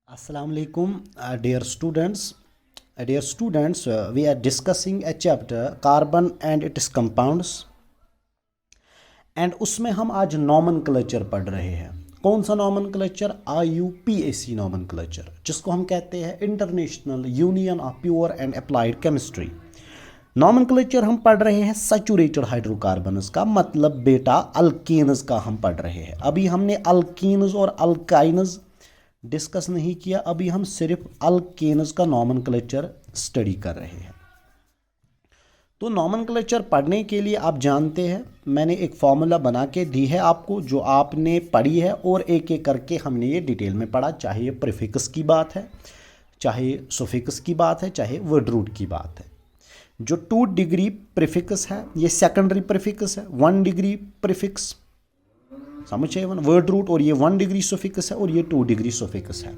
Assalamu alaikum, dear students, we are discussing a chapter carbon and its compounds and उसमें हम आज nomenclature पढ़ रहे हैं। कौन सा नॉमनक्लेचर? IUPAC नॉमनक्लेचर, जिसको हम कहते हैं international union of pure and applied chemistry. Nomenclature हम पढ़ रहे हैं सैचुरेटेड हाइड्रोकार्बन्स का, मतलब बेटा अल्केन्स का हम पढ़ रहे हैं। अभी हमने अल्कीन्स और अल्काइन्स डिस्कस नहीं किया, अभी हम सिर्फ अल्केन्स का नॉमनक्लेचर स्टडी कर रहे हैं। तो नॉमनक्लेचर पढ़ने के लिए आप जानते हैं मैंने एक फॉर्मूला बना के दी है आपको, जो आपने पढ़ी है, और एक एक करके हमने ये डिटेल में पढ़ा। चाहे ये प्रीफिक्स की बात है, चाहे सुफिक्स की बात है, चाहे वर्ड रूट की बात है। जो 2 डिग्री प्रीफिक्स है ये सेकेंडरी प्रीफिक्स है, 1 डिग्री प्रीफिक्स समझे वर्ड रूट, और ये 1 डिग्री सुफिक्स है और ये 2 डिग्री सुफिक्स है।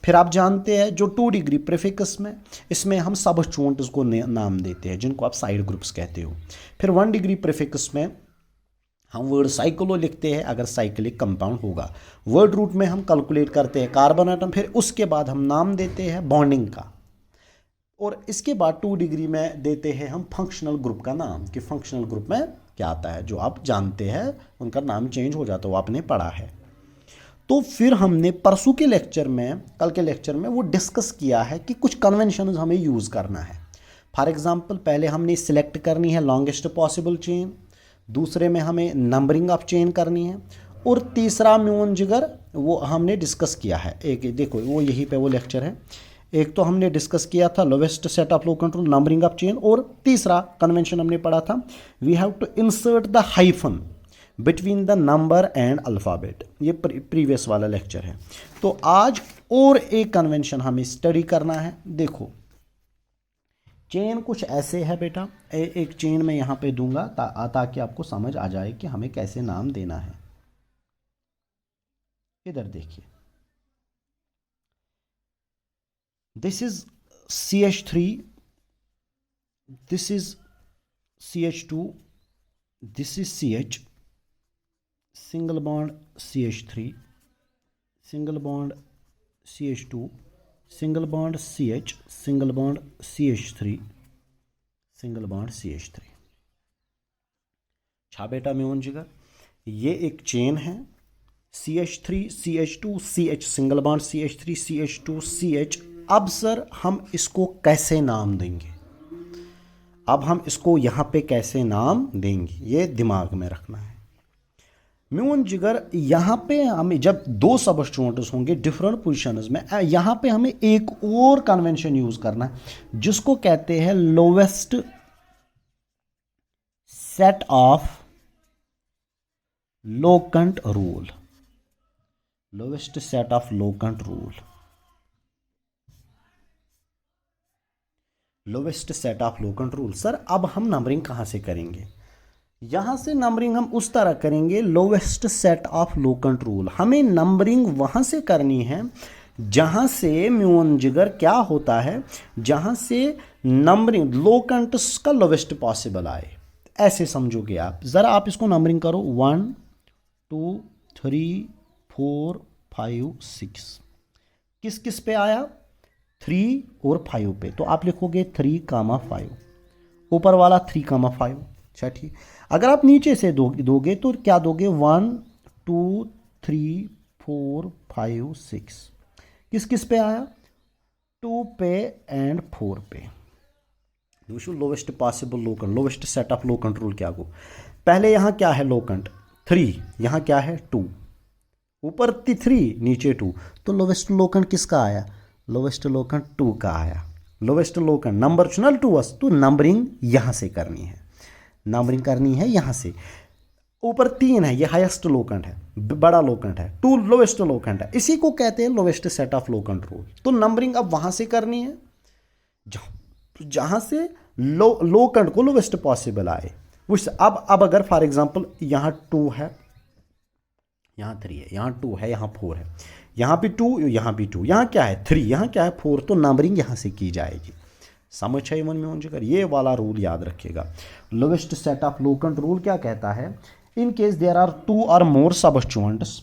फिर आप जानते हैं जो 2 डिग्री प्रीफिक्स में, इसमें हम सबस्टिट्यूएंट्स को नाम देते हैं, जिनको आप साइड ग्रुप्स कहते हो। फिर 1 डिग्री प्रीफिक्स में हम वर्ड साइक्लो लिखते हैं अगर साइक्लिक कंपाउंड होगा। वर्ड रूट में हम कैलकुलेट करते हैं कार्बन एटम, फिर उसके बाद हम नाम देते हैं बॉन्डिंग का, और इसके बाद 2 डिग्री में देते हैं हम फंक्शनल ग्रुप का नाम, कि फंक्शनल ग्रुप में क्या आता है, जो आप जानते हैं उनका नाम चेंज हो जाता है, वो आपने पढ़ा है। तो फिर हमने परसों के लेक्चर में, कल के लेक्चर में वो डिस्कस किया है कि कुछ कन्वेंशन हमें यूज़ करना है। फॉर एग्जांपल पहले हमने सिलेक्ट करनी है लॉन्गेस्ट पॉसिबल चेन, दूसरे में हमें नंबरिंग ऑफ चेन करनी है, और तीसरा म्यून जिगर वो हमने डिस्कस किया है। एक देखो वो यहीं पे वो लेक्चर है। एक तो हमने डिस्कस किया था lowest set of low control, numbering of chain, और तीसरा कन्वेंशन हमने पढ़ा था we have to insert the hyphen between the number and alphabet. ये प्रीवियस वाला लेक्चर है। तो आज और एक कन्वेंशन हमें स्टडी करना है। देखो चेन कुछ ऐसे है बेटा, एक चेन मैं यहाँ पे दूंगा ताकि आपको समझ आ जाए कि हमें कैसे नाम देना है। इधर देखिए, this is CH3, this is CH2, this is CH, single bond CH3, single bond CH2, single bond CH, single bond CH3, single bond CH3। अच्छा बेटा म्यून जिगर, ये एक चेन है CH3 CH2 CH, single bond CH3 CH2 CH। अब sir हम इसको कैसे नाम देंगे, अब हम इसको यहाँ पे कैसे नाम देंगे, ये दिमाग में रखना है म्यून जिगर। यहाँ पे हमें जब 2 सबस्टिट्यूएंट्स होंगे डिफरेंट पोजीशंस में, यहाँ पे हमें एक और कन्वेंशन यूज करना है, जिसको कहते हैं lowest set of locant rule, lowest set of locant rule, lowest set of locant rule. Sir अब हम नंबरिंग कहाँ से करेंगे? यहाँ से नंबरिंग हम उस तरह करेंगे, lowest set of locant rule. हमें नंबरिंग वहाँ से करनी है जहाँ से म्यून जिगर क्या होता है, जहाँ से नंबरिंग लोकंट्स का लोवेस्ट पॉसिबल आए। ऐसे समझोगे आप, ज़रा आप इसको नंबरिंग करो 1 2 3 4 5 6। किस किस पे आया? 3 और 5 पे। तो आप लिखोगे 3,5, ऊपर वाला 3,5। अच्छा ठीक। अगर आप नीचे से दोगे तो क्या दोगे? 1 2 3 4 5 6। किस किस पे आया? 2 पे एंड 4 पे। Lowest possible locant, lowest set of locant rule क्या हो? पहले यहाँ क्या है लोकंट? 3, यहाँ क्या है 2, ऊपर 3 नीचे 2, तो लोवेस्ट लोकंट किसका आया? लोवेस्ट लोकंट 2 का आया। लोवेस्ट लोकंट नंबर चुनल 2, तो नंबरिंग यहाँ से करनी है, नंबरिंग करनी है यहाँ से। ऊपर 3 है, ये हाईएस्ट लोकंट है, बड़ा लोकंट है, 2 लोवेस्ट लोकंट है, इसी को कहते हैं lowest set of locant rule. तो नंबरिंग अब वहाँ से करनी है जहाँ से लोकंट को लोवेस्ट पॉसिबल आए। अब अगर फॉर एग्जांपल यहाँ 2 है, यहाँ 3 है, यहाँ 2 है, यहाँ 4 है, यहाँ भी 2, यहाँ भी 2, यहाँ क्या है 3, यहाँ क्या है 4, तो नंबरिंग यहाँ से की जाएगी। समझ है मन में जिगर? ये वाला रूल याद रखिएगा। Lowest set of locant rule क्या कहता है? इन केस देयर आर 2 और मोर सबस्टिट्यूएंट्स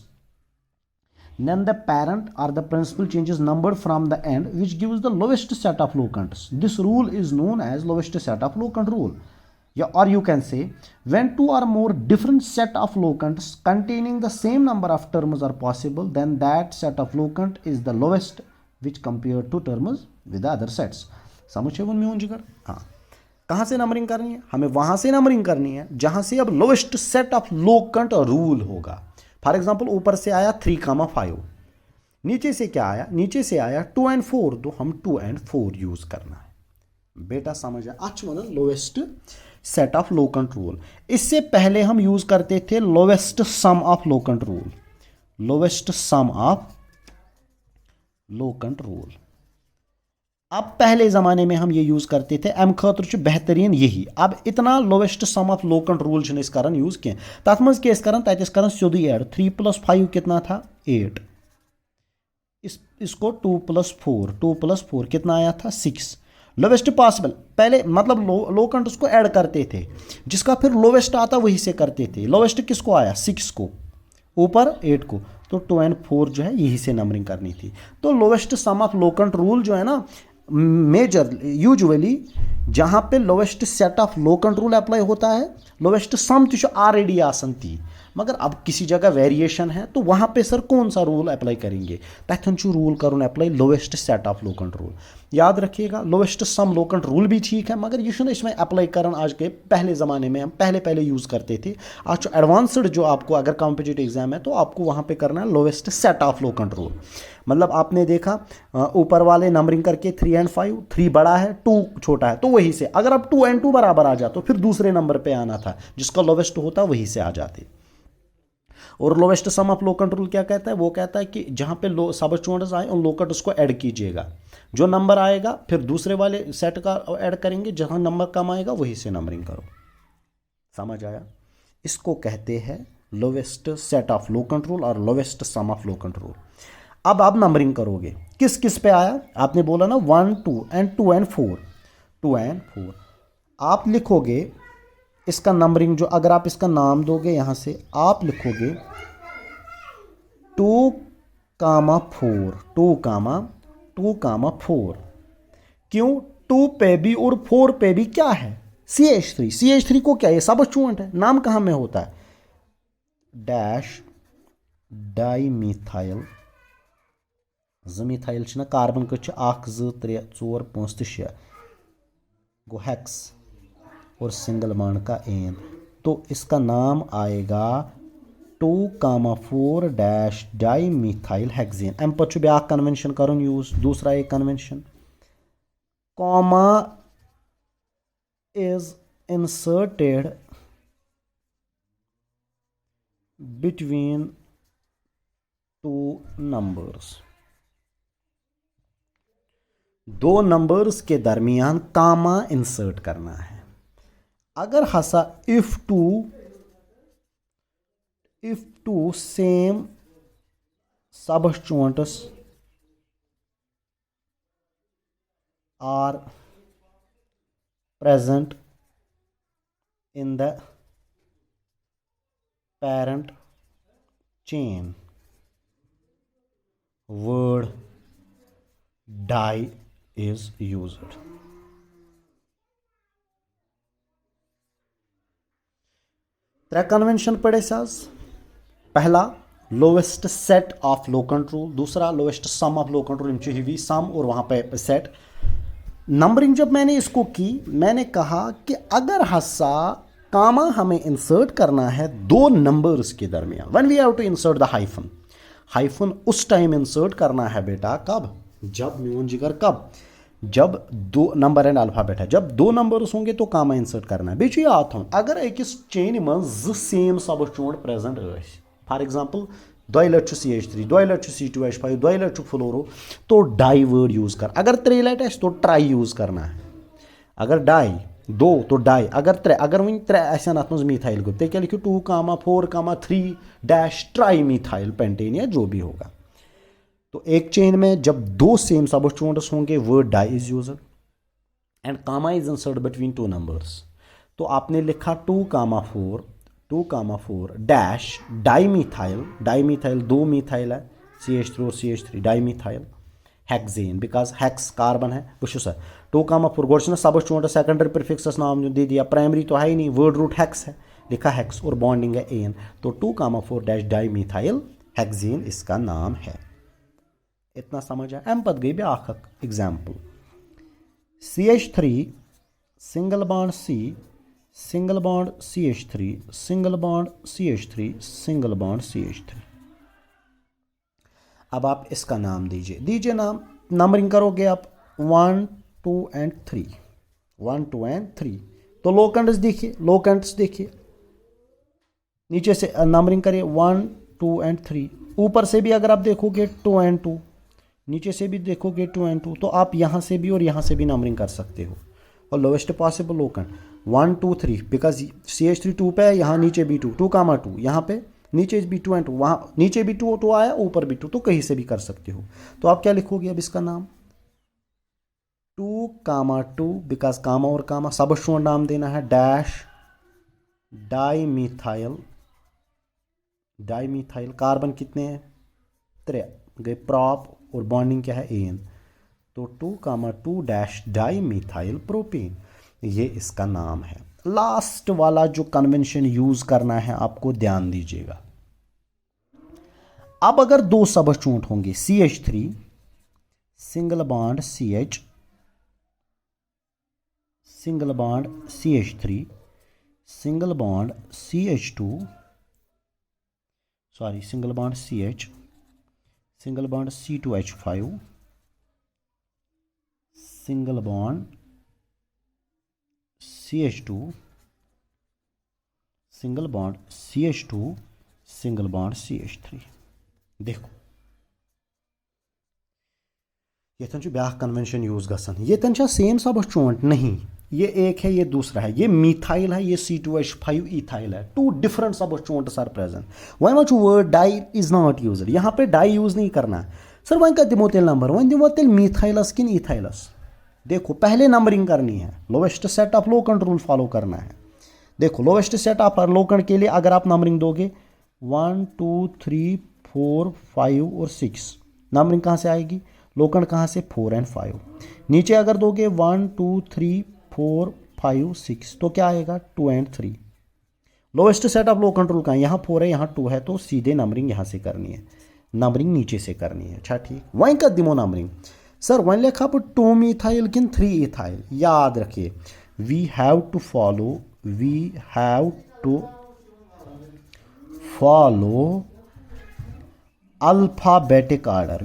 then the parent or the principal change is numbered from the end, which gives the lowest set of locants. This rule is known as lowest set of locant rule. Yeah, or you can say, when two or more different set of locants containing the same number of terms are possible, then that set of locant is the lowest which compared to terms with the other sets. समझे वो म्यून जिगर? हाँ, कहाँ से numbering करनी है? हमें वहाँ से नंबरिंग करनी है जहाँ से अब lowest set of locant rule होगा. फॉर एग्जांपल ऊपर से आया 3,5, नीचे से क्या आया? नीचे से आया 2 and 4, तो हम 2 and 4 यूज करना है. बेटा समझ आया? अच्छा मतलब lowest set of locant rule. इससे पहले हम यूज करते थे lowest sum of locant rule. Lowest sum of locant rule. अब पहले ज़माने में हम ये यूज़ करते थे एम खतर बेहतरीन यही. अब इतना lowest sum of locant rule कर यूज़ कह तथ मज क्या कर सोदी एड. 3 + 5 कितना था? 8. इसको 2 + 4 कितना आया था? 6. लोवेस्ट पॉसिबल पहले मतलब लोकेंट उसको ऐड करते थे, जिसका फिर लोवेस्ट आता वही से करते थे. लोवेस्ट किसको आया? 6 को, ऊपर 8 को, तो 2 and 4 जो है यही से नंबरिंग करनी थी. तो lowest sum of locant rule जो है ना, मेजर यूजुअली जहाँ पे lowest set of locant rule apply होता है, लोवेस्ट सम तो ऑलरेडी आसन थी, मगर अब किसी जगह वेरिएशन है तो वहाँ पे सर कौन सा रूल अप्लाई करेंगे? तथन रूल करूँ apply lowest set of locant rule. याद रखिएगा लोवेस्ट सम लोकेंट रूल भी ठीक है, मगर ये इसमें अप्लाई कर आज के पहले ज़माने में हम पहले यूज़ करते थे. आज एडवांस्ड जो आपको अगर कॉम्पिटिटिव एग्जाम है तो आपको वहाँ पे करना है lowest set of locant rule. मतलब आपने देखा ऊपर वाले नंबरिंग करके 3 and 5, 3 बड़ा है 2 छोटा है, तो वही से अगर अब 2 and 2 बराबर आ जाए तो फिर दूसरे नंबर पे आना था, जिसका लोवेस्ट होता वही से आ जाते. और lowest sum of locant rule क्या कहता है? वो कहता है कि जहाँ पे सब स्टूडेंट्स आए उन लोकेंट उसको ऐड कीजिएगा. जो नंबर आएगा फिर दूसरे वाले सेट का ऐड करेंगे, जहाँ नंबर कम आएगा वही से नंबरिंग करो. समझ आया? इसको कहते हैं lowest set of locant rule और lowest sum of locant rule. अब आप नंबरिंग करोगे किस किस पे आया? आपने बोला ना 1, 2 and 2 and 4. 2 and 4 आप लिखोगे इसका नंबरिंग जो, अगर आप इसका नाम दोगे यहां से आप लिखोगे 2,4 2,4. क्यों? 2 पे भी और 4 पे भी क्या है? CH3. CH3 को क्या, ये सब स्टूडेंट है, नाम कहां में होता है? Dash dimethyl. मिथाइल ना कार्बन कच 1 2 3 4 5 तो 6 गो हेक्स और सिंगल बॉन्ड का एन, तो इसका नाम आएगा 2,4 डैश डाइमिथाइल हेक्सेन. अम पे ब्या कन्वेंशन कर यूज, दूसरा एक convention, comma is inserted between 2 numbers. 2 numbers के दरमियान कामा इंसर्ट करना है. अगर हसा if two same substituents are present in the parent chain, word die is used. त्रै कन्वेंशन पढ़े साज. पहला lowest set of locant rule, दूसरा lowest sum of locant rule. Heavy sum और वहां पे सेट. नंबरिंग जब मैंने इसको की, मैंने कहा कि अगर हसा कामा हमें इंसर्ट करना है 2 नंबर्स के दरमियान, when we have to insert the hyphen उस टाइम इंसर्ट करना है बेटा कब? जब म्यून जिगर कब? जब 2 नंबर एंड अल्फाबेट है. जब 2 नंबर्स होंगे तो कामा इंसर्ट करना है. बेच याद थो अगर अकिस चेन में 2 सेम सबस्टिट्यूएंट प्रेजेंट फॉर एग्जांपल 2 लट CH3, 2 लट C2H5, 2 लट फ्लोरो, तो डाई वर्ड यूज कर. अगर 3 लट तो ट्राई यूज करना है. अगर डाई 2 तो डाई. अगर 3, अगर वन 3 अत मज मिथाइल ग्रुप तो क्या लिखो 2,4,3 डैश ट्राई मिथाइल पेंटेन या जो भी होगा. तो एक चेन में जब 2 सेम सबस्टिट्यूएंट्स होंगे word di is used and comma is insert between 2 numbers. तो आपने लिखा 2,4 डैश डाइमिथाइल. 2 मिथाइल है CH3 और CH3 dimethyl hexane because hex carbon है वुचो सा 2,4 गोड ना सबस चोट सेकेंडरी प्रीफिक्सस नाम दे दिया प्राइमरी तो है ही नहीं वर्ड रूट हेक्स है लिखा हेक्स और बॉन्डिंग है एन तो 2,4 डैश डाइमिथाइल हेक्सेन इसका नाम है। इतना समझ आया। अम पत गई ब्याख example CH3 single bond C single bond CH3 single bond CH3 single bond CH3। अब आप इसका नाम दीजिए नाम नंबरिंग करोगे आप 1 2 एंड 3 1 2 एंड 3 तो लोकेंट्स देखिए नीचे से नंबरिंग करिए 1 2 एंड 3 ऊपर से भी अगर आप देखोगे 2 एंड 2 नीचे से भी देखोगे 2 एंड 2 तो आप यहाँ से भी और यहाँ से भी नंबरिंग कर सकते हो और lowest possible locant 1 2 3 because CH3 2 पे है यहाँ नीचे भी 2 2,2 यहाँ पे नीचे भी 2 एंड 2 वहाँ नीचे भी 2 2 आया ऊपर भी 2 तो कहीं से भी कर सकते हो। तो आप क्या लिखोगे अब इसका नाम 2,2 बिकॉज कामा और कामा सब शो नाम देना है डैश डाइमिथाइल कार्बन कितने हैं 3 गए प्रॉप और बॉन्डिंग क्या है एन तो 2,2 डैश डाइमिथाइल प्रोपेन ये इसका नाम है। लास्ट वाला जो कन्वेंशन यूज करना है आपको ध्यान दीजिएगा। अब अगर दो सबस्टिट्यूएंट होंगे CH3 single bond CH single bond CH3 single bond CH2 sorry single bond CH single bond C2H5 single bond CH2 single bond CH2 single bond CH3 देखो ये ब्या कन्वेंशन यूज गसन ये सेम सबस्टिट्यूएंट नहीं ये एक है ये दूसरा है ये मिथाइल है ये C2H5 इथाइल है 2 डिफरेंट सबस्टिट्यूएंट्स आर प्रेजेंट वह word di is not used यहाँ पे डाई यूज नहीं करना है सर वह दिमो तेल नंबर वह दिमो तेल मिथाइलस किन इथाइलस देखो पहले नंबरिंग करनी है lowest set of locant rule follow करना है। देखो लोवेस्ट सेट ऑफ लोकेंट के लिए अगर आप नंबरिंग दोगे 1 2 3 4 5 और 6 नंबरिंग कहाँ से आएगी लोकेंट कहाँ से 4 एंड 5 नीचे अगर दोगे 1 2 3 4 5 6 तो क्या आएगा 2 and 3 lowest set of locant rule कहाँ यहाँ 4 है यहाँ 2 है तो सीधे नंबरिंग यहाँ से करनी है नंबरिंग नीचे से करनी है। अच्छा ठीक वहीं का दिमो नंबरिंग सर वन लिखा पर 2 मिथाइल किन 3 इथाइल याद रखिए we have to follow alphabetic order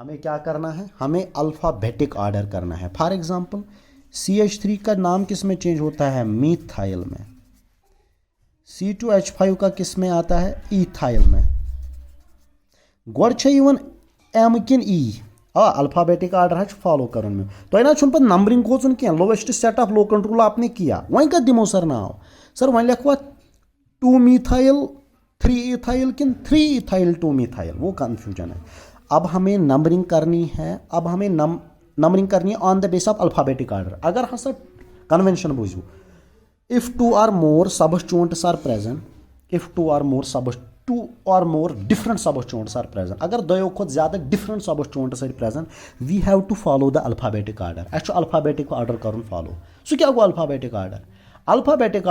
हमें क्या करना है हमें अल्फाबेटिक ऑर्डर करना है। फॉर एग्जांपल CH3 का नाम किस में चेंज होता है मिथाइल में C2H5 का किस में आता है इथाइल में गोड़ एम किन ई अल्फाबेटिक ऑर्डर फॉलो कर तुम ना पे नंबरिंग खोचन क्या lowest set of locant rule आपने किया वहीं का दिमो सर नाव सर वह लिखवा 2 मिथाइल 3 इथाइल किन 3 इथाइल 2 मिथाइल वो कंफ्यूजन है। अब हमें नंबरिंग करनी है नंबरिंग करनी है on the base of alphabetic order अगर हसा कन्वेंशन बुझू if 2 or more substituents are present if 2 or more different substituents are present अगर दो खुद ज़्यादा different substituents are present we have to follow the alphabetic order अच्छो alphabetic order करूँ follow सो क्या गो alphabetic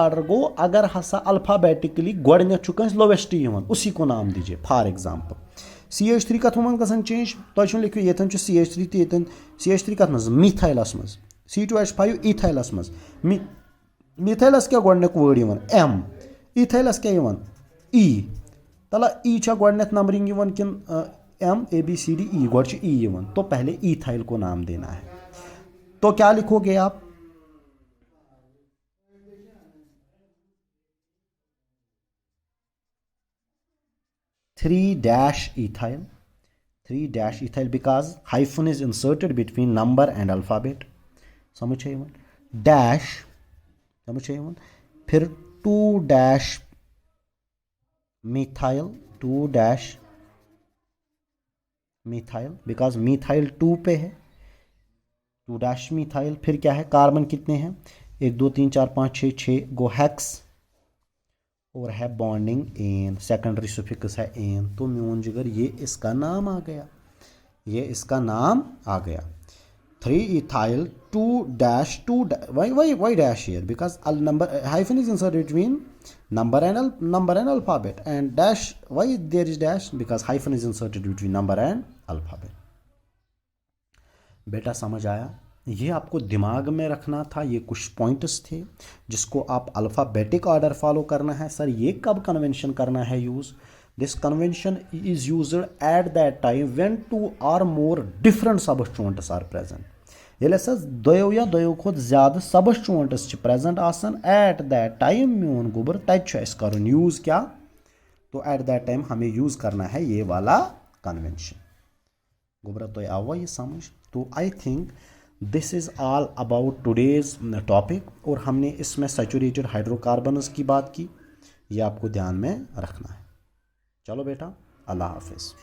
order गो अगर हसा alphabetically गोड़ने चुकन lowest उसी को नाम दीजिए। फॉर एग्जाम्पल CH3 कथ गसन चेंज तुम लिखो ये CH3 तो CH3 कथ मज मिथाइलस मज C2H5 इथाइलस मज मिथाइलस क्या गोडनेक वर्ड एम इथाइलस क्या ई तला ई गोडनेक नंबरिंग किन एम ABCD ई गोड ई तो पहले इथाइल को नाम देना है तो क्या लिखोगे आप 3-ethyl because hyphen is inserted between number and alphabet समझ डैश समझ फिर 2- मिथाइल 2- मिथाइल बिकॉज मिथाइल 2 पे है 2- मिथाइल फिर क्या है कार्बन कितने हैं 1 2 3 4 5 6 गो हेक्स और है बॉन्डिंग एन, सेकेंडरी सुफिक्स है एन, तो म्यून जिगर ये इसका नाम आ गया, ये इसका नाम आ गया। 3 ethyl 2 why dash here, because number hyphen is inserted between number and alphabet, and dash, why there is dash, because hyphen is inserted between number and alphabet। बेटा समझ आया? ये आपको दिमाग में रखना था, ये कुछ पॉइंट्स थे जिसको आप अल्फ़ाबेटिक ऑर्डर फॉलो करना है। सर ये कब कन्वेंशन करना है use? This convention is used at that time when 2 or more different substituents are present. येले सर दोयो या दोयो खोद ज़्यादा सबस्टिट्यूएंट्स च प्रेजेंट आसन एट दैट टाइम म्यून गुबर तत अस करन यूज़ क्या, तो एट दैट टाइम हमें यूज़ करना है ये वाला कन्वेंशन। गुबरा तो आवा ये समझ? तो I think this is all about today's topic, और हमने इसमें सैचुरेटेड हाइड्रोकार्बन्स की बात की, ये आपको ध्यान में रखना है। चलो बेटा, अल्लाह हाफिज़।